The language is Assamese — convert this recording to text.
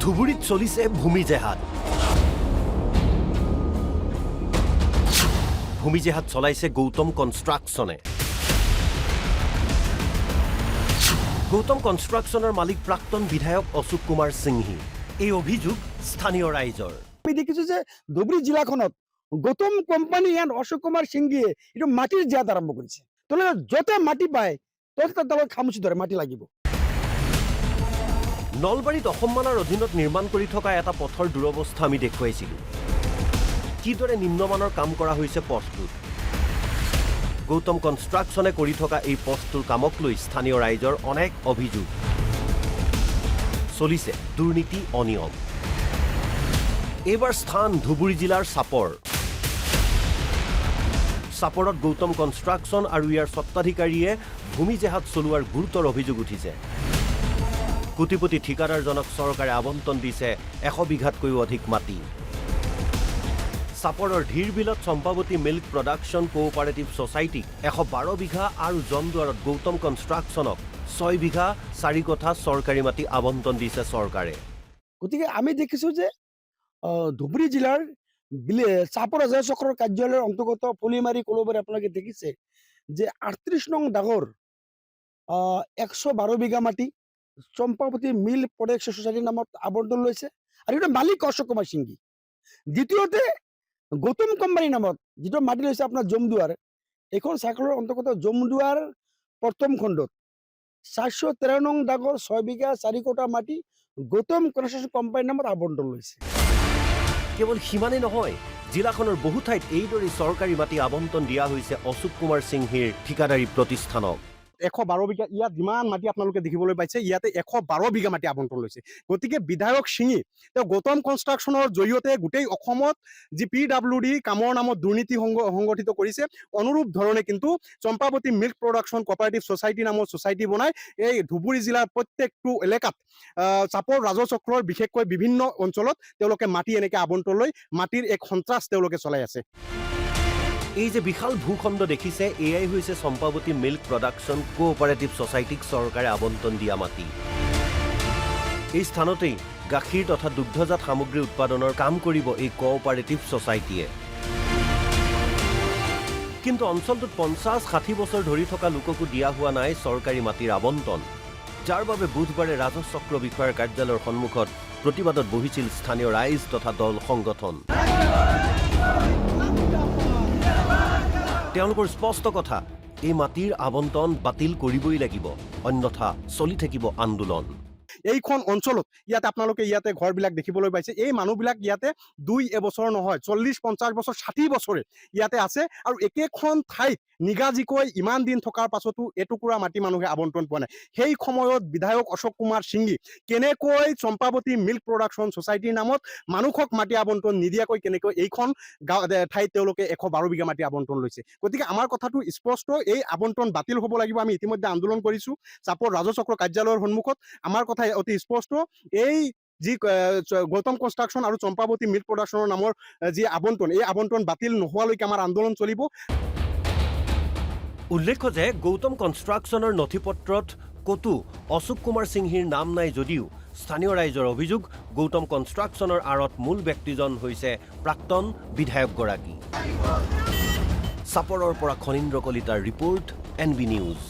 ধুবুৰীত চলিছে ভূমি জেহাদ। ভূমি জেহাদ চলাইছে গৌতম কনষ্ট্ৰাকশ্যনে। গৌতম কনষ্ট্ৰাকশ্যনৰ মালিক প্ৰাক্তন বিধায়ক অশোক কুমাৰ সিংহি। এই অভিযোগ স্থানীয় ৰাইজৰ। আমি দেখিছোঁ যে ধুবুৰী জিলাখনত গৌতম কোম্পানী এণ্ড অশোক কুমাৰ সিংহিয়ে এইটো মাটিৰ জেহাদ আৰম্ভ কৰিছে। তেওঁলোকে য'তে মাটি পায় ত'তে তেওঁলোকে খামুচি ধৰে, মাটি লাগিব। নলবাৰীত অসমমানাৰ অধীনত নিৰ্মাণ কৰি থকা এটা পথৰ দুৰৱস্থা আমি দেখুৱাইছিলোঁ। কিদৰে নিম্নমানৰ কাম কৰা হৈছে পথটোত। গৌতম কনষ্ট্ৰাকশ্যনে কৰি থকা এই পথটোৰ কামক লৈ স্থানীয় ৰাইজৰ অনেক অভিযোগ। চলিছে দুৰ্নীতি, অনিয়ম। এইবাৰ স্থান ধুবুৰী জিলাৰ চাপৰ। চাপৰত গৌতম কনষ্ট্ৰাকশ্যন আৰু ইয়াৰ স্বত্বাধিকাৰীয়ে ভূমি জেহাদ চলোৱাৰ গুৰুতৰ অভিযোগ উঠিছে। কোটিপতি ঠিকাদাৰজনক চৰকাৰে আবণ্টন দিছে 100 বিঘাতকৈও অধিক মাটি। চাপৰৰ ধীৰবিলত চম্পাৱতী মিল্ক প্ৰডাকশ্যন কোঅপাৰেটিভ ছ'চাইটিক 112 বিঘা আৰু জমদুৱাৰত গৌতম কনষ্ট্ৰাকশ্যনক 6 বিঘা 4 কঠা চৰকাৰী মাটি আবণ্টন দিছে চৰকাৰে। গতিকে আমি দেখিছোঁ যে ধুবুৰী জিলাৰ চাপৰ আজৰা চক্ৰৰ কাৰ্যালয়ৰ অন্তৰ্গত পুলিমাৰী কলবাৰী আপোনালোকে দেখিছে যে 38 নং ডাগৰ 112 বিঘা মাটি চম্পাৱতী মিল প্ৰডাকশ্যন ছ'চাইটিৰ নামত আবণ্টন লৈছে আৰু এটা মালিক অশোক কুমাৰ সিংহি। দ্বিতীয়তে গৌতম কোম্পানীৰ নামত যিটো মাটি লৈছে আপোনাৰ জমদুৱাৰ, এইখন চাৰ্কলৰ অন্তৰ্গত জমদুৱাৰ প্ৰথম খণ্ডত 413 নং ডাগৰ 6 বিঘা 4 কঠা মাটি গৌতম কনষ্ট্ৰাকশ্যন কোম্পানীৰ নামত আবণ্টন লৈছে। কেৱল সিমানেই নহয়, জিলাখনৰ বহু ঠাইত এইদৰে চৰকাৰী মাটি আবণ্টন দিয়া হৈছে অশোক কুমাৰ সিংহিৰ ঠিকাদাৰী প্ৰতিষ্ঠানক। 112 বিঘা, ইয়াত যিমান মাটি আপোনালোকে দেখিবলৈ পাইছে, ইয়াতে 112 বিঘা মাটি আবণ্টন লৈছে। গতিকে বিধায়ক সিংহি তেওঁ গৌতম কনষ্ট্ৰাকশ্যনৰ জৰিয়তে গোটেই অসমত যি PWD কামৰ নামত দুৰ্নীতি সংগঠিত কৰিছে, অনুৰূপ ধৰণে কিন্তু Champawati milk production cooperative society নামৰ ছ'চাইটি বনাই এই ধুবুৰী জিলাৰ প্ৰত্যেকটো এলেকাত চাপৰ ৰাজচক্ৰৰ বিশেষকৈ বিভিন্ন অঞ্চলত তেওঁলোকে মাটি এনেকৈ আবণ্টন লৈ মাটিৰ এক সন্ত্ৰাস তেওঁলোকে চলাই আছে। এই যে বিশাল ভূখণ্ড দেখিছে, এয়াই হৈছে চম্পাৱতী মিল্ক প্ৰডাকশ্যন কোঅপাৰেটিভ ছ'চাইটিক চৰকাৰে আবণ্টন দিয়া মাটি। এই স্থানতেই গাখীৰ তথা দুগ্ধজাত সামগ্ৰী উৎপাদনৰ কাম কৰিব এই কোঅপাৰেটিভ ছ'চাইটিয়ে। কিন্তু অঞ্চলটোত 50-60 বছৰ ধৰি থকা লোককো দিয়া হোৱা নাই চৰকাৰী মাটিৰ আবণ্টন, যাৰ বাবে বুধবাৰে ৰাজচক্ৰ বিষয়াৰ কাৰ্যালয়ৰ সন্মুখত প্ৰতিবাদত বহিছিল স্থানীয় ৰাইজ তথা দল সংগঠন। তেওঁলোকৰ স্পষ্ট কথা, এই মাটিৰ আবণ্টন বাতিল কৰিবই লাগিব, অন্যথা চলি থাকিব আন্দোলন। এইখন অঞ্চলত ইয়াতে আপোনালোকে ইয়াতে ঘৰবিলাক দেখিবলৈ পাইছে, এই মানুহবিলাক ইয়াতে 2 এবছৰ নহয়, 40-50 বছৰ 60 বছৰে ইয়াতে আছে আৰু একেখন ঠাইত নিগাজিকৈ ইমান দিন থকাৰ পাছতো এটুকুৰা মাটি মানুহে আবণ্টন পোৱা নাই। সেই সময়ত বিধায়ক অশোক কুমাৰ সিংহি কেনেকৈ চম্পাৱতী মিল্ক প্ৰডাকশ্যন ছ'চাইটিৰ নামত মানুহক মাটি আবণ্টন নিদিয়াকৈ কেনেকৈ এইখন ঠাইত তেওঁলোকে 112 বিঘা মাটি আবণ্টন লৈছে। গতিকে আমাৰ কথাটো স্পষ্ট, এই আবণ্টন বাতিল হ'ব লাগিব। আমি ইতিমধ্যে আন্দোলন কৰিছোঁ চাপৰ ৰাজচক্ৰ কাৰ্যালয়ৰ সন্মুখত। আমাৰ কথা অতি স্পষ্ট, এই যি গৌতম কনষ্ট্ৰাকশ্যন আৰু চম্পাৱতী মিল্ক প্ৰডাকশ্যনৰ নামৰ যি আবণ্টন, এই আবণ্টন বাতিল নোহোৱালৈকে আমাৰ আন্দোলন চলিব। উল্লেখ্য যে গৌতম কনষ্ট্ৰাকশ্যনৰ নথিপত্ৰত ক'তো অশোক কুমাৰ সিংহিৰ নাম নাই যদিও স্থানীয় ৰাইজৰ অভিযোগ, গৌতম কনষ্ট্ৰাকশ্যনৰ আঁৰত মূল ব্যক্তিজন হৈছে প্ৰাক্তন বিধায়কগৰাকী। চাপৰৰ পৰা খনীন্দ্ৰ কলিতাৰ ৰিপৰ্ট, NB নিউজ।